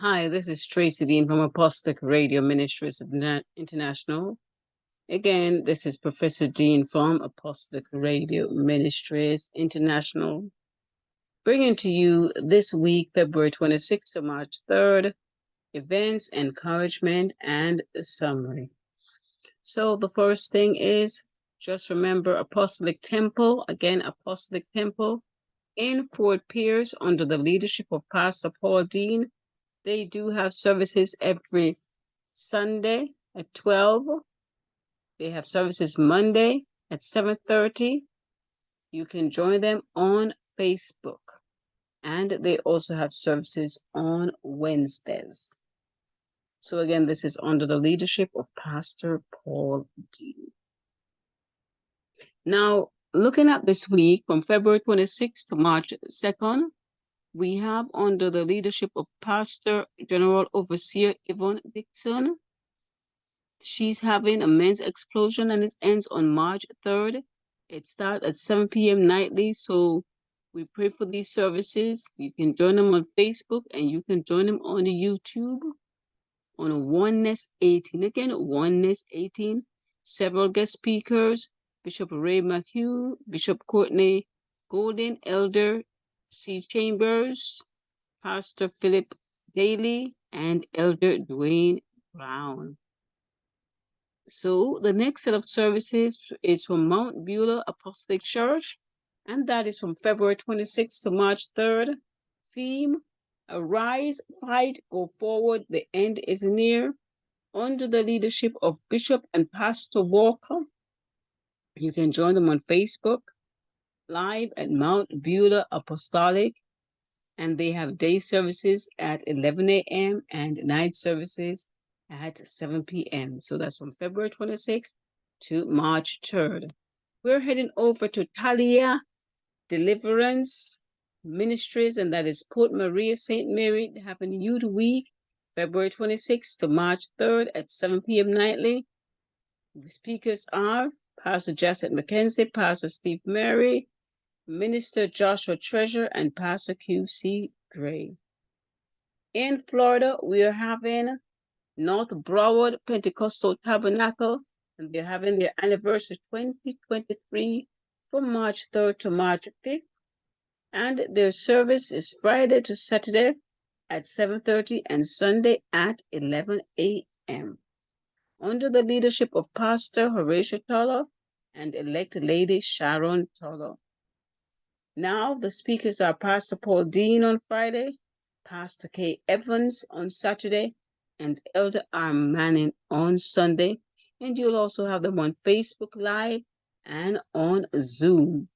Hi, this is Tracy Dean from Apostolic Radio Ministries International. Again, this is Professor Dean from Apostolic Radio Ministries International, bringing to you this week, February 26th to March 3rd, events, encouragement, and summary. So the first thing is, just remember Apostolic Temple, again, Apostolic Temple in Fort Pierce under the leadership of Pastor Paul Dean. They do have services every Sunday at 12. They have services Monday at 7:30. You can join them on Facebook. And they also have services on Wednesdays. So again, this is under the leadership of Pastor Paul Dean. Now, looking at this week from February 26th to March 2nd, we have under the leadership of Pastor General Overseer Yvonne Dixon. She's having a men's explosion and it ends on March 3rd. It starts at 7 p.m. nightly. So we pray for these services. You can join them on Facebook and you can join them on YouTube on Oneness 18. Again, Oneness 18. Several guest speakers, Bishop Ray McHugh, Bishop Courtney Golden, Elder C. Chambers, Pastor Philip Daly, and Elder Dwayne Brown. So the next set of services is from Mount Beulah Apostolic Church, and that is from February 26th to March 3rd. Theme, Arise, Fight, Go Forward, the End is Near, under the leadership of Bishop and Pastor Walker. You can join them on Facebook, live at Mount Beulah Apostolic, and they have day services at 11 a.m. and night services at 7 p.m. So that's from February 26th to March 3rd. We're heading over to Talia Deliverance Ministries, and that is Port Maria, St. Mary. They have a Youth Week, February 26th to March 3rd at 7 p.m. nightly. The speakers are Pastor Jessett McKenzie, Pastor Steve Mary, Minister Joshua Treasure, and Pastor QC Gray. In Florida, we are having North Broward Pentecostal Tabernacle, and they're having their anniversary 2023 from March 3rd to March 5th. And their service is Friday to Saturday at 7:30 and Sunday at 11 a.m. under the leadership of Pastor Horatio Toller and elect Lady Sharon Toller. Now, the speakers are Pastor Paul Dean on Friday, Pastor Kay Evans on Saturday, and Elder R. Manning on Sunday. And you'll also have them on Facebook Live and on Zoom.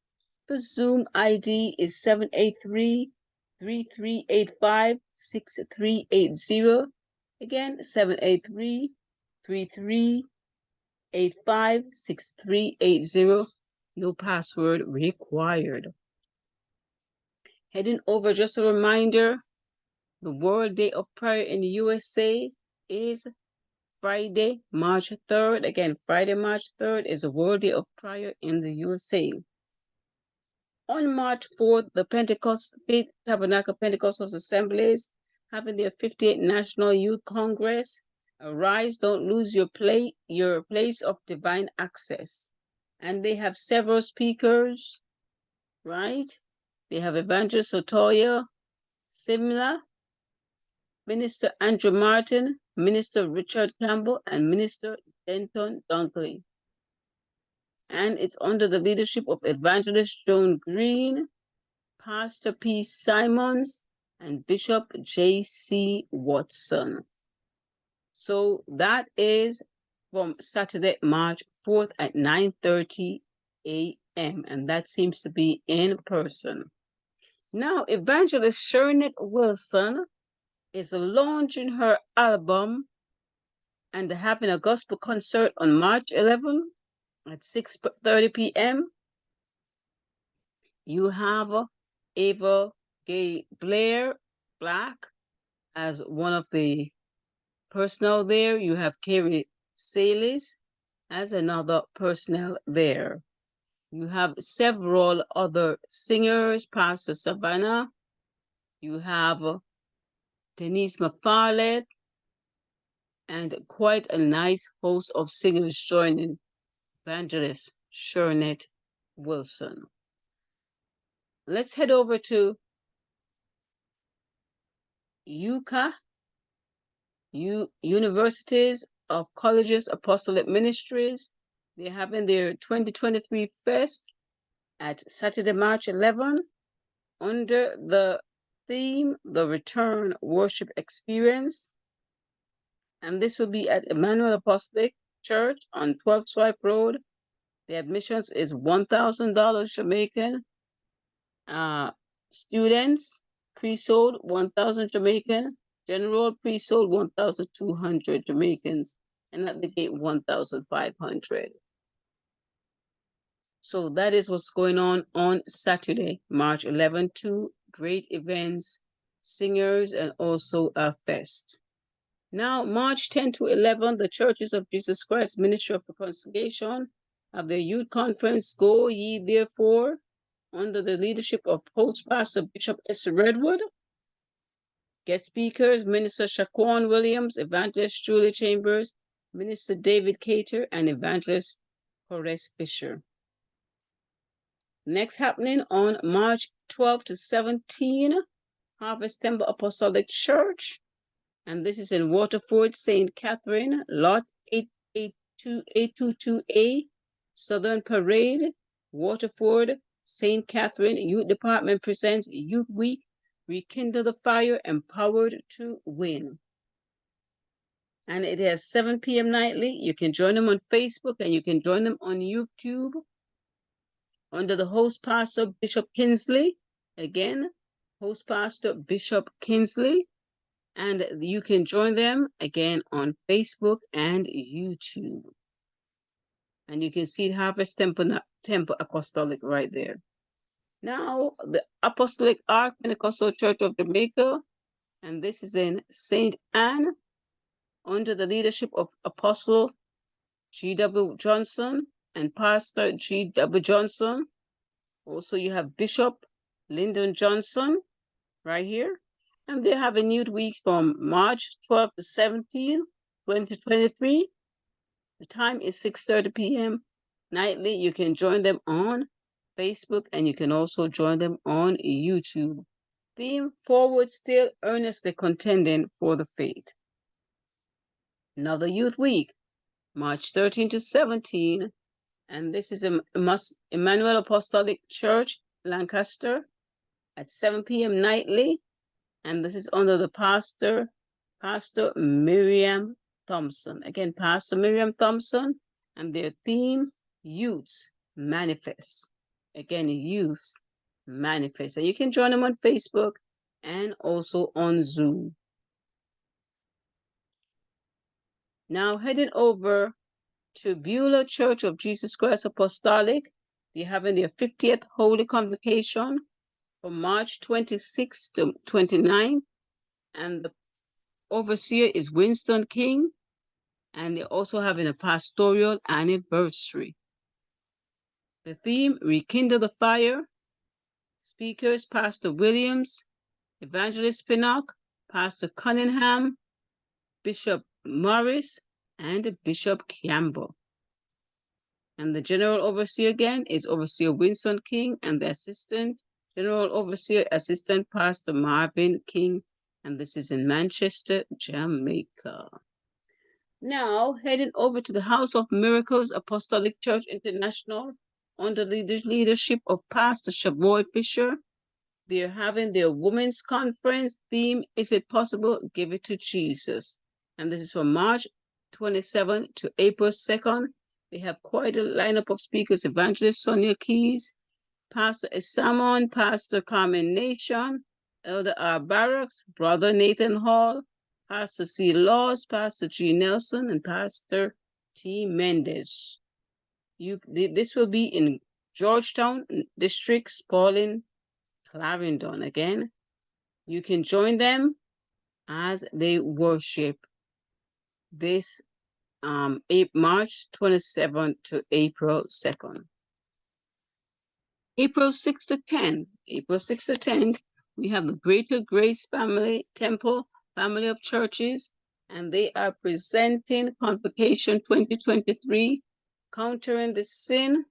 The Zoom ID is 783-3385-6380. Again, 783-3385-6380. No password required. Heading over, just a reminder, the World Day of Prayer in the USA is Friday, March 3rd. Again, Friday, March 3rd is the World Day of Prayer in the USA. On March 4th, the Faith Tabernacle Pentecostal Assemblies having their 58th National Youth Congress. Arise, don't lose your place of divine access. And they have several speakers, right? They have Evangelist Otoya Simla, Minister Andrew Martin, Minister Richard Campbell, and Minister Denton Dunkley. And it's under the leadership of Evangelist Joan Green, Pastor P. Simons, and Bishop J.C. Watson. So that is from Saturday, March 4th at 9:30 a.m. And that seems to be in person. Now, Evangelist Shernet Wilson is launching her album and having a gospel concert on March 11th at 6:30 p.m. You have Ava Gay Blair Black as one of the personnel there. You have Carrie Salis as another personnel there. You have several other singers, Pastor Savannah. You have Denise McFarlane, and quite a nice host of singers joining Evangelist Shernette Wilson. Let's head over to UCA, Universities of Colleges Apostolic Ministries. They're having their 2023 Fest at Saturday, March 11, under the theme, The Return Worship Experience. And this will be at Emmanuel Apostolic Church on 12 Swipe Road. The admissions is $1,000 Jamaican. Students pre-sold 1,000 Jamaican. General pre-sold 1,200 Jamaicans, and at the gate 1,500. So that is what's going on Saturday, March 11. Two great events, singers, and also a fest. Now, March 10 to 11, the Churches of Jesus Christ Ministry of Reconciliation have their youth conference, Go Ye Therefore, under the leadership of host pastor Bishop S. Redwood. Guest speakers, Minister Shaquan Williams, Evangelist Julie Chambers, Minister David Cater, and Evangelist Horace Fisher. Next happening on March 12 to 17, Harvest Temple Apostolic Church, and this is in Waterford, St. Catherine, Lot 822A, Southern Parade, Waterford, St. Catherine. Youth Department presents Youth Week, Rekindle the Fire, Empowered to Win. And it is 7 p.m. nightly. You can join them on Facebook and you can join them on YouTube under the host pastor, Bishop Kinsley. Again, host pastor, Bishop Kinsley. And you can join them again on Facebook and YouTube. And you can see Harvest Temple Apostolic right there. Now, the Apostolic Ark Pentecostal Church of Jamaica, and this is in St. Anne, under the leadership of Apostle G.W. Johnson and Pastor G.W. Johnson. Also, you have Bishop Lyndon Johnson right here. And they have a youth week from March 12 to 17, 2023. The time is 6:30 p.m. nightly. You can join them on Facebook and you can also join them on YouTube. Theme: Forward Still Earnestly Contending for the Faith. Another youth week, March 13 to 17, and this is Emmanuel Apostolic Church, Lancaster, at 7 p.m. nightly. And this is under the Pastor Miriam Thompson. Again, Pastor Miriam Thompson, and their theme, Youths Manifest. Again, Youths Manifest. And you can join them on Facebook and also on Zoom. Now, heading over to Beulah Church of Jesus Christ Apostolic. They're having their 50th Holy Convocation from March 26 to 29. And the overseer is Winston King. And they're also having a pastoral anniversary. The theme, Rekindle the Fire. Speakers, Pastor Williams, Evangelist Pinnock, Pastor Cunningham, Bishop Morris, and Bishop Campbell. And the General Overseer again is Overseer Winston King, and the Assistant General Overseer, Assistant Pastor Marvin King, and this is in Manchester, Jamaica. Now, heading over to the House of Miracles Apostolic Church International, under the leadership of Pastor Chavoy Fisher. They're having their Women's Conference. Theme, Is It Possible? Give It to Jesus. And this is from March 27 to April 2nd. They have quite a lineup of speakers: Evangelist Sonia Keys, Pastor Esamon, Pastor Carmen Nation, Elder R. Barracks, Brother Nathan Hall, Pastor C. Laws, Pastor G. Nelson, and Pastor T. Mendez. This will be in Georgetown District, Spalding, Clarendon. Again, you can join them as they worship this March 27 to April 2nd. April 6 to 10, we have the Greater Grace Family Temple family of churches, and they are presenting Convocation 2023, Countering the Sin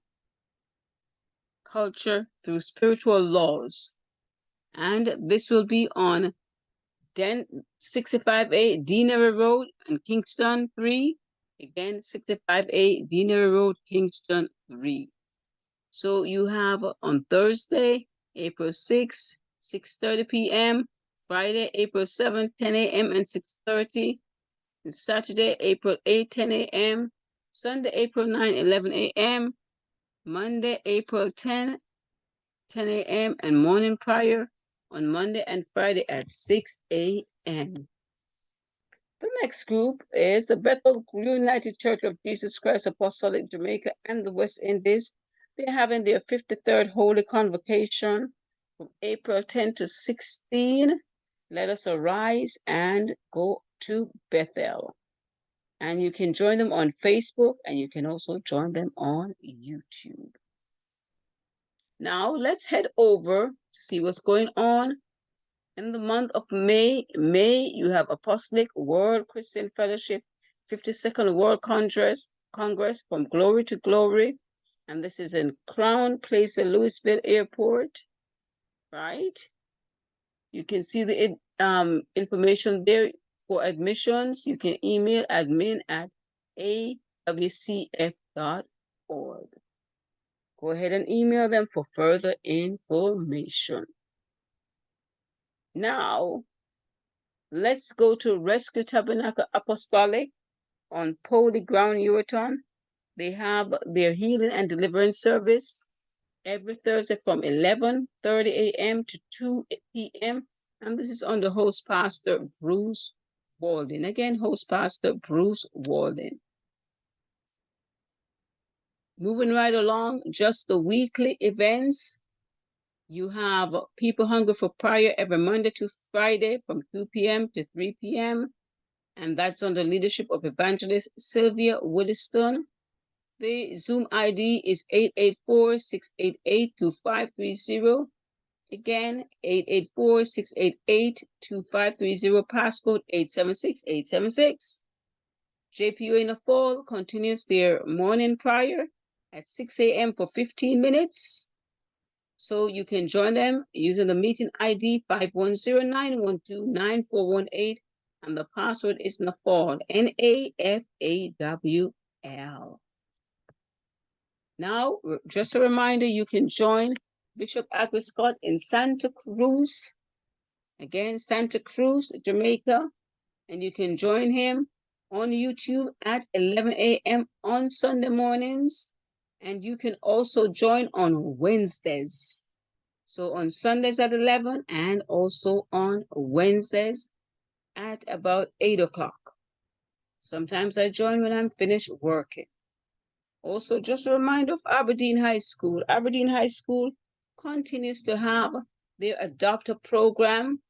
Culture Through Spiritual Laws. And this will be on 65A Deanery Road in Kingston 3. Again, 65A Deanery Road, Kingston 3. So you have on Thursday, April 6, 6:30 p.m., Friday, April 7, 10 a.m. and 6:30, Saturday, April 8, 10 a.m., Sunday, April 9, 11 a.m., Monday, April 10, 10 a.m., and morning prayer on Monday and Friday at 6 a.m. The next group is the Bethel United Church of Jesus Christ Apostolic Jamaica and the West Indies. They're having their 53rd Holy Convocation from April 10 to 16. Let us arise and go to Bethel. And you can join them on Facebook, and you can also join them on YouTube. Now let's head over to see what's going on in the month of May. You have Apostolic World Christian Fellowship 52nd World Congress from Glory to Glory. And this is in Crown Place at Louisville Airport, right? You can see the information there for admissions. You can email admin@awcf.org. Go ahead and email them for further information. Now, let's go to Rescue Tabernacle Apostolic on Poli Ground, Ureton. They have their healing and deliverance service every Thursday from 11:30 a.m. to 2 p.m. And this is under host pastor Bruce Walden. Again, host pastor Bruce Walden. Moving right along, just the weekly events. You have People Hungry for Prayer every Monday to Friday from 2 p.m. to 3 p.m. And that's under leadership of Evangelist Sylvia Williston. The Zoom ID is 884-688-2530. Again, 884-688-2530, passcode 876-876. JPO in the Fall continues their morning prayer at 6 a.m. for 15 minutes. So you can join them using the meeting ID 510-912-9418, and the password is NAFAWL, NAFAWL. Now, just a reminder, you can join Bishop Agri Scott in Santa Cruz, again, Santa Cruz, Jamaica, and you can join him on YouTube at 11 a.m. on Sunday mornings, and you can also join on Wednesdays. So on Sundays at 11 and also on Wednesdays at about 8 o'clock. Sometimes I join when I'm finished working. Also, just a reminder of Aberdeen High School. Aberdeen High School continues to have their adopter program,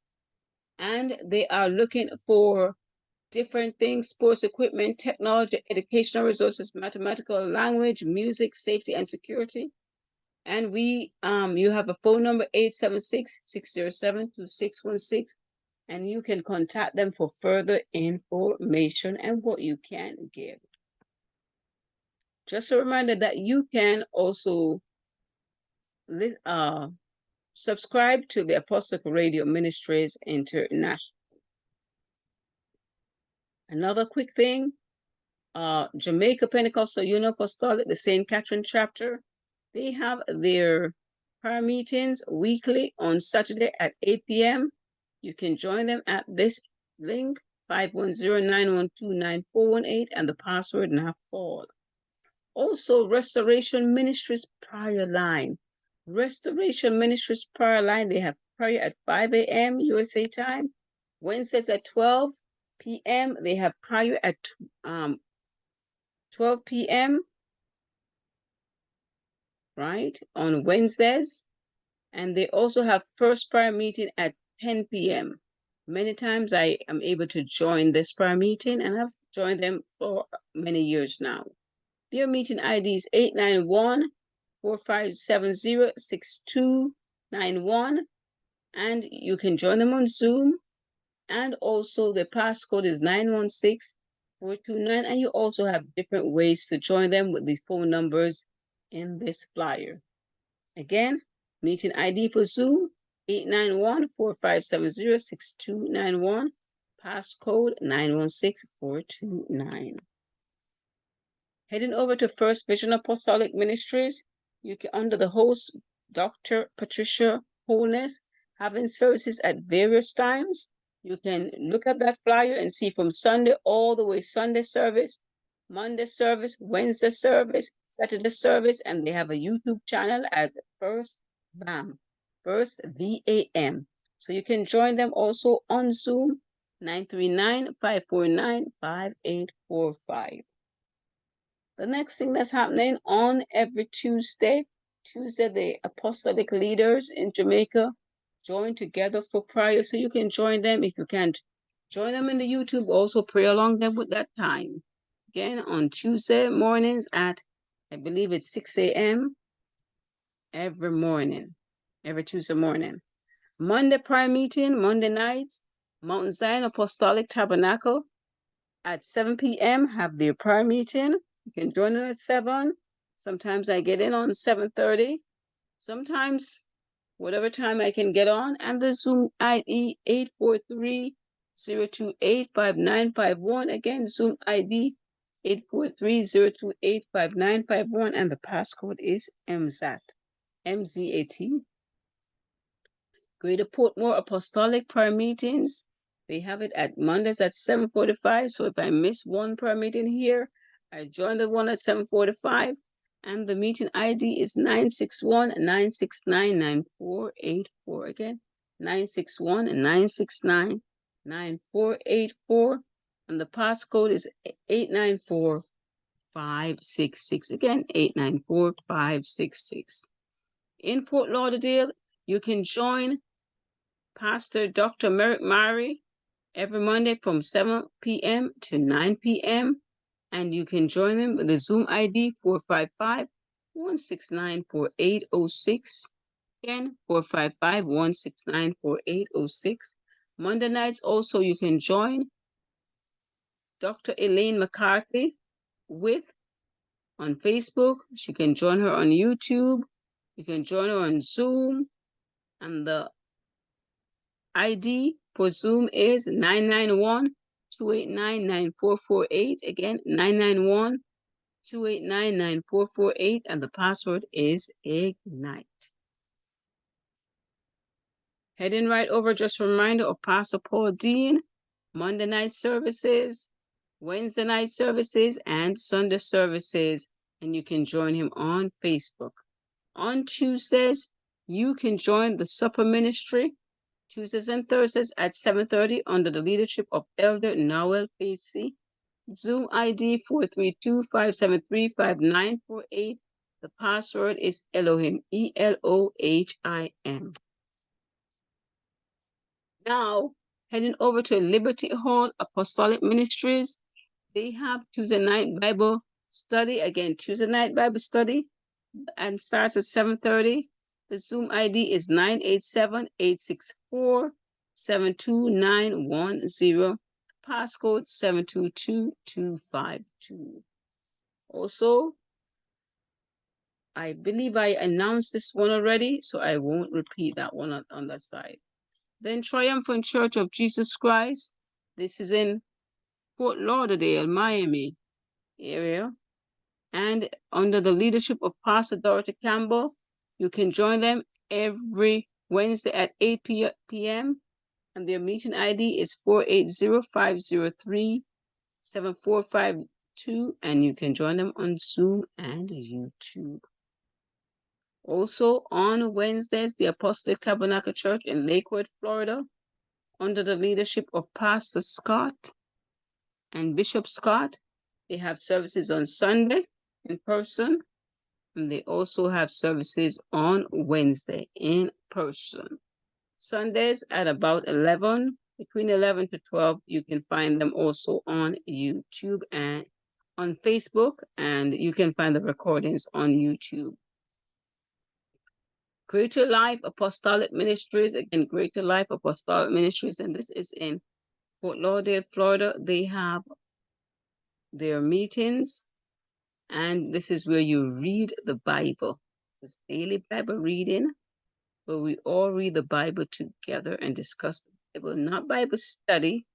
and they are looking for different things: sports equipment, technology, educational resources, mathematical, language, music, safety, and security. And you have a phone number 876-607-2616, and you can contact them for further information and what you can give. Just a reminder that you can also subscribe to the Apostolic Radio Ministries International. Another quick thing, Jamaica Pentecostal Union Apostolic, the St. Catherine chapter, they have their prayer meetings weekly on Saturday at 8 p.m. You can join them at this link, 510-912-9418, and the password NAFAWL. Also, Restoration Ministries prayer line. Restoration Ministries prayer line, they have prayer at 5 a.m. USA time. Wednesdays at 12 p.m. They have prayer at 12 p.m. right, on Wednesdays. And they also have first prayer meeting at 10 p.m. Many times I am able to join this prayer meeting, and I've joined them for many years now. Their meeting ID is 891-4570-6291, and you can join them on Zoom, And also the passcode is 916429. And you also have different ways to join them with these phone numbers in this flyer. Again, meeting ID for Zoom, 891-4570-6291, passcode 916429. Heading over to First Vision Apostolic Ministries, you can, under the host, Dr. Patricia Holness, having services at various times. You can look at that flyer and see from Sunday all the way Sunday service, Monday service, Wednesday service, Saturday service, and they have a YouTube channel at First VAM, First VAM. So you can join them also on Zoom, 939-549-5845. The next thing that's happening on every Tuesday, the apostolic leaders in Jamaica join together for prayer. So you can join them. If you can't join them in the YouTube, also pray along them with that time. Again, on Tuesday mornings at, I believe it's 6 a.m. every morning, every Tuesday morning. Monday prayer meeting, Monday nights, Mount Zion Apostolic Tabernacle at 7 p.m. have their prayer meeting. You can join them at 7. Sometimes I get in on 7:30. Sometimes whatever time I can get on. And the Zoom ID 843-028-5951. Again, Zoom ID 843-028-5951. And the passcode is MZAT. MZAT. Greater Portmore Apostolic Prayer Meetings. They have it at Mondays at 7:45. So if I miss one prayer meeting here, I join the one at 7:45. And the meeting ID is 961-969-9484. Again, 961-969-9484. And the passcode is 894-566. Again, 894-566. In Fort Lauderdale, you can join Pastor Dr. Merrick Murray every Monday from 7 p.m. to 9 p.m. And you can join them with the Zoom ID 455-169-4806. Again, 455-169-4806. Monday nights also you can join Dr. Elaine McCarthy on Facebook. You can join her on YouTube. You can join her on Zoom. And the ID for Zoom is 991-289-9448. Again, 991-289-9448. And the password is IGNITE. Heading right over, just a reminder of Pastor Paul Dean, Monday night services, Wednesday night services, and Sunday services. And you can join him on Facebook. On Tuesdays, you can join the Supper Ministry, Tuesdays and Thursdays at 7:30 under the leadership of Elder Noel Facey. Zoom ID 432-573-5948. The password is Elohim, Elohim. Now, heading over to Liberty Hall Apostolic Ministries, they have Tuesday night Bible study. Again, Tuesday night Bible study and starts at 7:30. The Zoom ID is 987-864-72910. Passcode 722252. Also, I believe I announced this one already, so I won't repeat that one on that side. Then Triumphant Church of Jesus Christ. This is in Fort Lauderdale, Miami area. And under the leadership of Pastor Dorothy Campbell, you can join them every Wednesday at 8 p.m. And their meeting ID is 480-503-7452. And you can join them on Zoom and YouTube. Also on Wednesdays, the Apostolic Tabernacle Church in Lakewood, Florida, under the leadership of Pastor Scott and Bishop Scott. They have services on Sunday in person, and they also have services on Wednesday in person. Sundays at about 11, between 11 to 12, you can find them also on YouTube and on Facebook, and you can find the recordings on YouTube. Greater Life Apostolic Ministries, again, Greater Life Apostolic Ministries, and this is in Fort Lauderdale, Florida, they have their meetings, and this is where you read the Bible. It's daily Bible reading, where we all read the Bible together and discuss the Bible, not Bible study,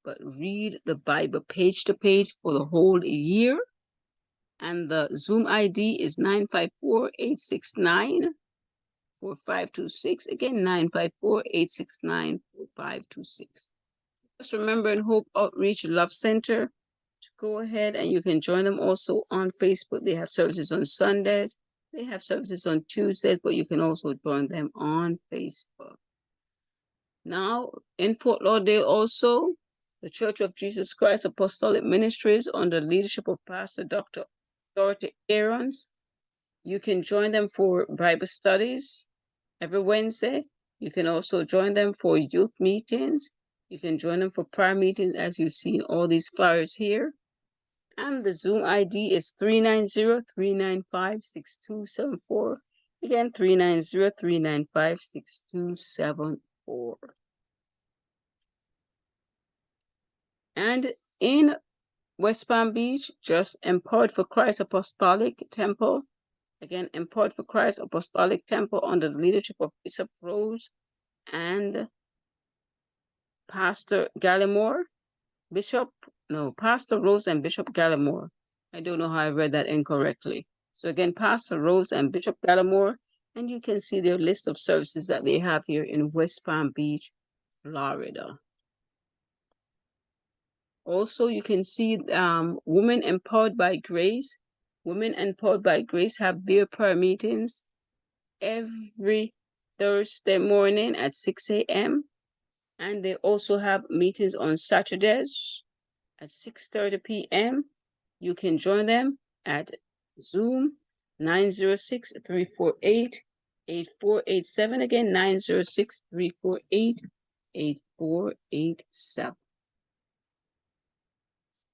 but read the Bible page to page for the whole year. And the Zoom ID is 954-869-4526. Again, 954-869-4526. Just remember, in Hope Outreach Love Center, to go ahead and you can join them also on Facebook. They have services on Sundays. They have services on Tuesdays, but you can also join them on Facebook. Now, in Fort Lauderdale also, the Church of Jesus Christ Apostolic Ministries under the leadership of Pastor Dr. Dorothy Aarons. You can join them for Bible studies every Wednesday. You can also join them for youth meetings. You can join them for prayer meetings, as you see in all these flyers here. And the Zoom ID is 390-395-6274. Again, 390-395-6274. And in West Palm Beach, just Empowered for Christ Apostolic Temple. Again, Empowered for Christ Apostolic Temple under the leadership of Bishop Rose and Pastor Gallimore. Pastor Rose and Bishop Gallimore. I don't know how I read that incorrectly. So again, Pastor Rose and Bishop Gallimore, and you can see their list of services that they have here in West Palm Beach, Florida. Also, you can see Women Empowered by Grace. Women Empowered by Grace have their prayer meetings every Thursday morning at 6 a.m. And they also have meetings on Saturdays at 6:30 p.m. You can join them at Zoom 906-348-8487. Again, 906-348-8487.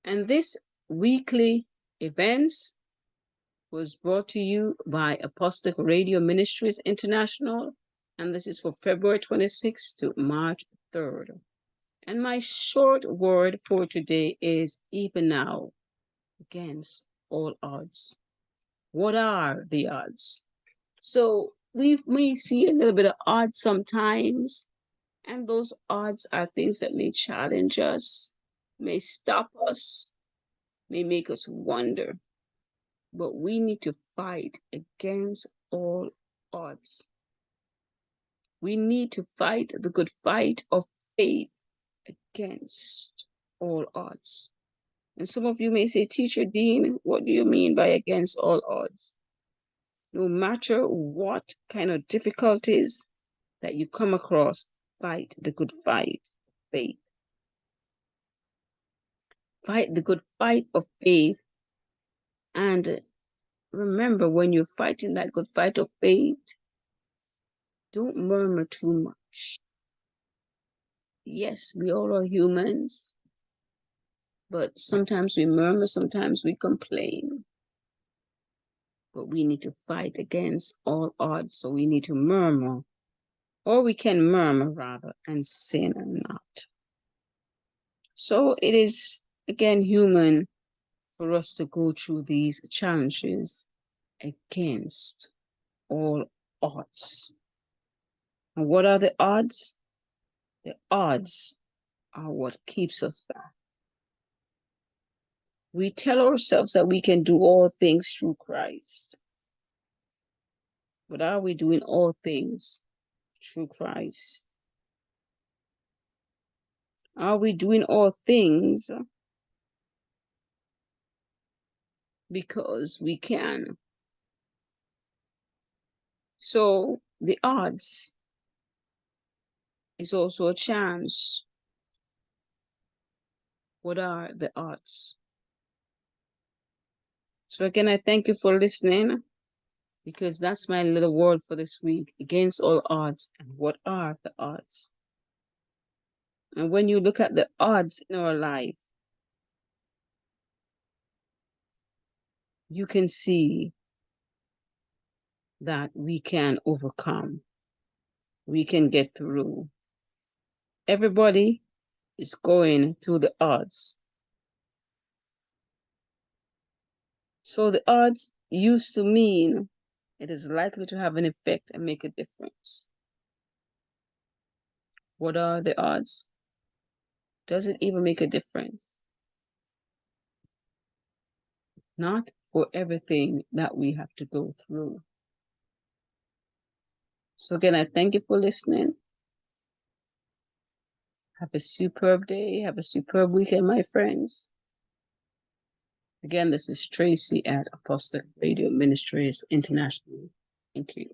And this weekly events was brought to you by Apostolic Radio Ministries International, and this is for February 26th to March 3rd. And my short word for today is even now, against all odds. What are the odds? So we may see a little bit of odds sometimes, and those odds are things that may challenge us, may stop us, may make us wonder. But we need to fight against all odds. We need to fight the good fight of faith against all odds. And some of you may say, Teacher Dean, what do you mean by against all odds? No matter what kind of difficulties that you come across, fight the good fight of faith. Fight the good fight of faith. And remember, when you're fighting that good fight of faith, don't murmur too much. Yes, we all are humans, but sometimes we murmur, sometimes we complain. But we need to fight against all odds, so we need to murmur, or we can murmur rather, and sin not. So it is, again, human for us to go through these challenges against all odds. And what are the odds? The odds are what keeps us back. We tell ourselves that we can do all things through Christ. But are we doing all things through Christ? Are we doing all things because we can? So the odds is also a chance. What are the odds? So again, I thank you for listening, because that's my little word for this week, against all odds. And what are the odds? And when you look at the odds in our life, you can see that we can overcome. We can get through. Everybody is going through the odds. So the odds used to mean it is likely to have an effect and make a difference. What are the odds? Does it even make a difference? Not for everything that we have to go through. So again, I thank you for listening. Have a superb day. Have a superb weekend, my friends. Again, this is Tracy at Apostolic Radio Ministries International. Thank you.